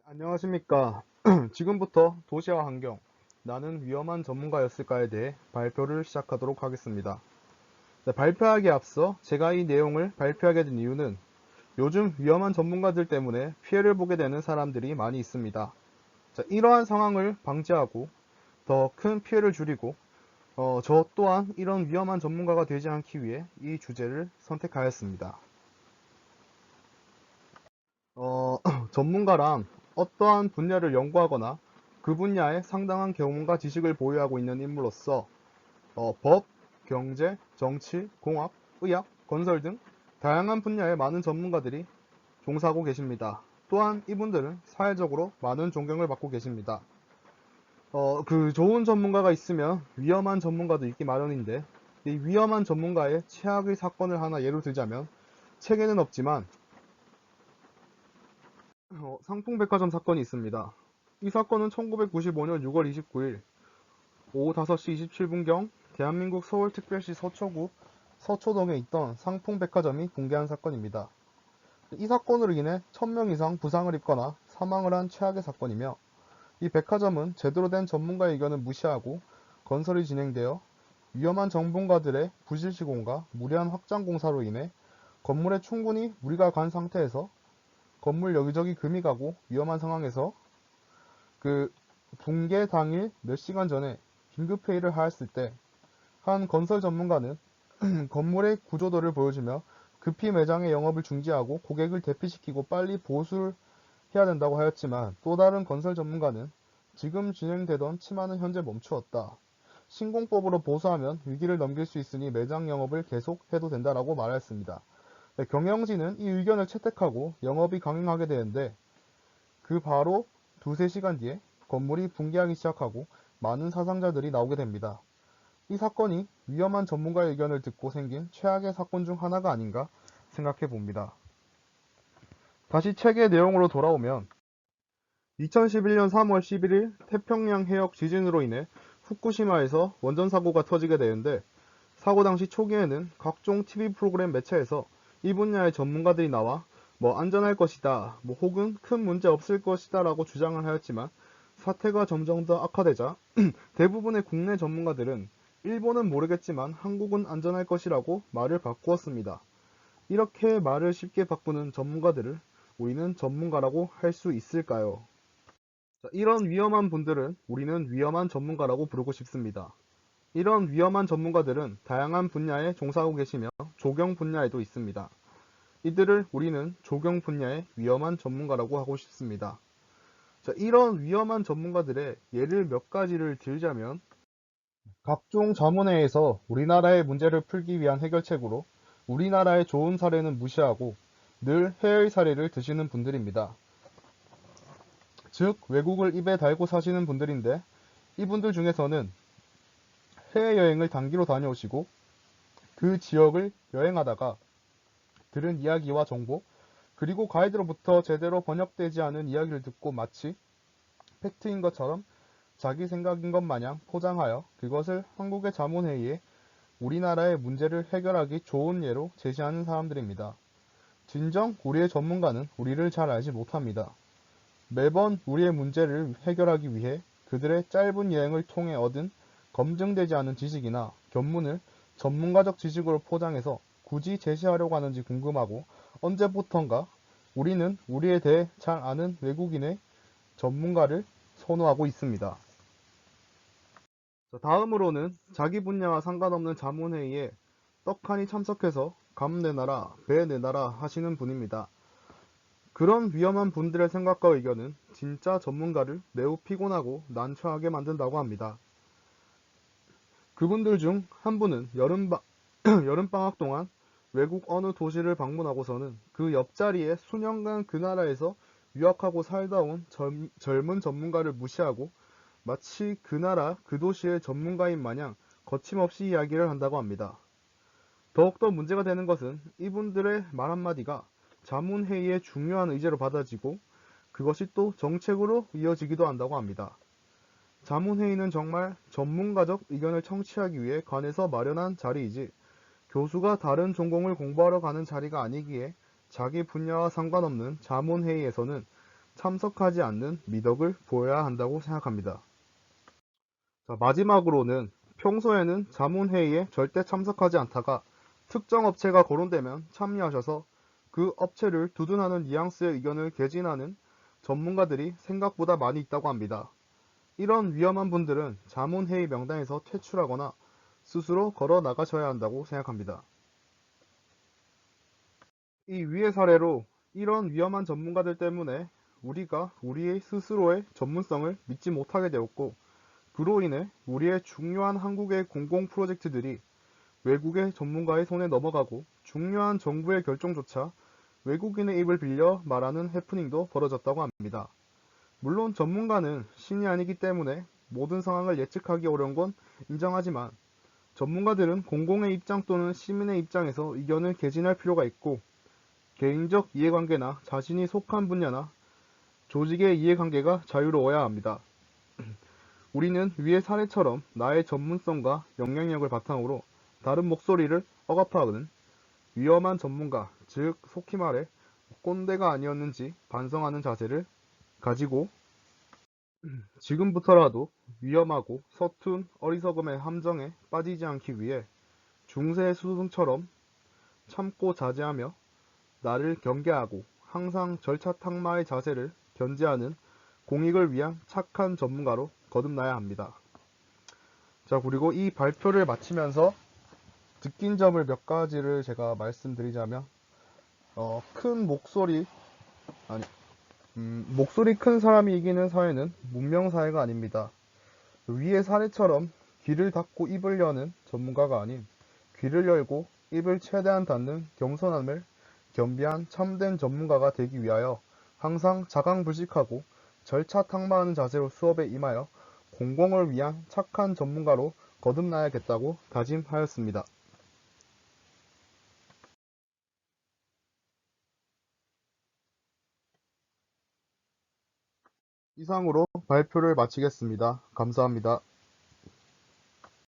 안녕하십니까. 지금부터 도시와 환경, 나는 위험한 전문가였을까에 대해 발표를 시작하도록 하겠습니다. 네, 발표하기에 앞서 제가 이 내용을 발표하게 된 이유는 요즘 위험한 전문가들 때문에 피해를 보게 되는 사람들이 많이 있습니다. 자, 이러한 상황을 방지하고 더 큰 피해를 줄이고 저 또한 이런 위험한 전문가가 되지 않기 위해 이 주제를 선택하였습니다. 전문가란 어떠한 분야를 연구하거나 그 분야에 상당한 경험과 지식을 보유하고 있는 인물로서 법, 경제, 정치, 공학, 의학, 건설 등 다양한 분야의 많은 전문가들이 종사하고 계십니다. 또한 이분들은 사회적으로 많은 존경을 받고 계십니다. 그 좋은 전문가가 있으면 위험한 전문가도 있기 마련인데 이 위험한 전문가의 최악의 사건을 하나 예로 들자면 책에는 없지만 상풍백화점 사건이 있습니다. 이 사건은 1995년 6월 29일 오후 5시 27분경 대한민국 서울특별시 서초구 서초동에 있던 상풍백화점이 붕괴한 사건입니다. 이 사건으로 인해 1000명 이상 부상을 입거나 사망을 한 최악의 사건이며 이 백화점은 제대로 된 전문가의 의견을 무시하고 건설이 진행되어 위험한 전문가들의 부실 시공과 무리한 확장 공사로 인해 건물에 충분히 무리가 간 상태에서 건물 여기저기 금이 가고 위험한 상황에서 그 붕괴 당일 몇 시간 전에 긴급회의를 하였을 때 한 건설 전문가는 건물의 구조도를 보여주며 급히 매장의 영업을 중지하고 고객을 대피시키고 빨리 보수를 해야 된다고 하였지만 또 다른 건설 전문가는 지금 진행되던 치마는 현재 멈추었다. 신공법으로 보수하면 위기를 넘길 수 있으니 매장 영업을 계속해도 된다라고 말하였습니다. 네, 경영진은 이 의견을 채택하고 영업이 강행하게 되는데 그 바로 두세 시간 뒤에 건물이 붕괴하기 시작하고 많은 사상자들이 나오게 됩니다. 이 사건이 위험한 전문가의 의견을 듣고 생긴 최악의 사건 중 하나가 아닌가 생각해 봅니다. 다시 책의 내용으로 돌아오면 2011년 3월 11일 태평양 해역 지진으로 인해 후쿠시마에서 원전 사고가 터지게 되는데 사고 당시 초기에는 각종 TV 프로그램 매체에서 이 분야의 전문가들이 나와 안전할 것이다, 혹은 큰 문제 없을 것이다 라고 주장을 하였지만 사태가 점점 더 악화되자 대부분의 국내 전문가들은 일본은 모르겠지만 한국은 안전할 것이라고 말을 바꾸었습니다. 이렇게 말을 쉽게 바꾸는 전문가들을 우리는 전문가라고 할 수 있을까요? 자, 이런 위험한 분들은 우리는 위험한 전문가라고 부르고 싶습니다. 이런 위험한 전문가들은 다양한 분야에 종사하고 계시며 조경 분야에도 있습니다. 이들을 우리는 조경 분야의 위험한 전문가라고 하고 싶습니다. 자, 이런 위험한 전문가들의 예를 몇 가지를 들자면 각종 자문회에서 우리나라의 문제를 풀기 위한 해결책으로 우리나라의 좋은 사례는 무시하고 늘 해외의 사례를 드시는 분들입니다. 즉 외국을 입에 달고 사시는 분들인데 이분들 중에서는 해외여행을 단기로 다녀오시고 그 지역을 여행하다가 들은 이야기와 정보 그리고 가이드로부터 제대로 번역되지 않은 이야기를 듣고 마치 팩트인 것처럼 자기 생각인 것 마냥 포장하여 그것을 한국의 자문회의에 우리나라의 문제를 해결하기 좋은 예로 제시하는 사람들입니다. 진정 우리의 전문가는 우리를 잘 알지 못합니다. 매번 우리의 문제를 해결하기 위해 그들의 짧은 여행을 통해 얻은 검증되지 않은 지식이나 견문을 전문가적 지식으로 포장해서 굳이 제시하려고 하는지 궁금하고 언제부턴가 우리는 우리에 대해 잘 아는 외국인의 전문가를 선호하고 있습니다. 다음으로는 자기 분야와 상관없는 자문회의에 떡하니 참석해서 감 내놔라, 배 내놔라 하시는 분입니다. 그런 위험한 분들의 생각과 의견은 진짜 전문가를 매우 피곤하고 난처하게 만든다고 합니다. 그분들 중 한 분은 여름방학 동안 외국 어느 도시를 방문하고서는 그 옆자리에 수년간 그 나라에서 유학하고 살다 온 젊은 전문가를 무시하고 마치 그 나라, 그 도시의 전문가인 마냥 거침없이 이야기를 한다고 합니다. 더욱더 문제가 되는 것은 이분들의 말 한마디가 자문회의의 중요한 의제로 받아지고 그것이 또 정책으로 이어지기도 한다고 합니다. 자문회의는 정말 전문가적 의견을 청취하기 위해 관에서 마련한 자리이지 교수가 다른 전공을 공부하러 가는 자리가 아니기에 자기 분야와 상관없는 자문회의에서는 참석하지 않는 미덕을 보여야 한다고 생각합니다. 자, 마지막으로는 평소에는 자문회의에 절대 참석하지 않다가 특정 업체가 거론되면 참여하셔서 그 업체를 두둔하는 뉘앙스의 의견을 개진하는 전문가들이 생각보다 많이 있다고 합니다. 이런 위험한 분들은 자문회의 명단에서 퇴출하거나 스스로 걸어 나가셔야 한다고 생각합니다. 이 위의 사례로 이런 위험한 전문가들 때문에 우리가 우리의 스스로의 전문성을 믿지 못하게 되었고, 그로 인해 우리의 중요한 한국의 공공 프로젝트들이 외국의 전문가의 손에 넘어가고 중요한 정부의 결정조차 외국인의 입을 빌려 말하는 해프닝도 벌어졌다고 합니다. 물론 전문가는 신이 아니기 때문에 모든 상황을 예측하기 어려운 건 인정하지만, 전문가들은 공공의 입장 또는 시민의 입장에서 의견을 개진할 필요가 있고, 개인적 이해관계나 자신이 속한 분야나 조직의 이해관계가 자유로워야 합니다. 우리는 위의 사례처럼 나의 전문성과 영향력을 바탕으로 다른 목소리를 억압하는 위험한 전문가, 즉 속히 말해 꼰대가 아니었는지 반성하는 자세를 가지고 지금부터라도 위험하고 서툰 어리석음의 함정에 빠지지 않기 위해 중세 수승처럼 참고 자제하며 나를 경계하고 항상 절차탁마의 자세를 견지하는 공익을 위한 착한 전문가로 거듭나야 합니다. 자, 그리고 이 발표를 마치면서 느낀 점을 몇 가지를 제가 말씀드리자면, 큰 목소리, 아니, 목소리 큰 사람이 이기는 사회는 문명사회가 아닙니다. 위의 사례처럼 귀를 닫고 입을 여는 전문가가 아닌 귀를 열고 입을 최대한 닫는 겸손함을 겸비한 참된 전문가가 되기 위하여 항상 자강불식하고 절차탁마하는 자세로 수업에 임하여 공공을 위한 착한 전문가로 거듭나야겠다고 다짐하였습니다. 이상으로 발표를 마치겠습니다. 감사합니다.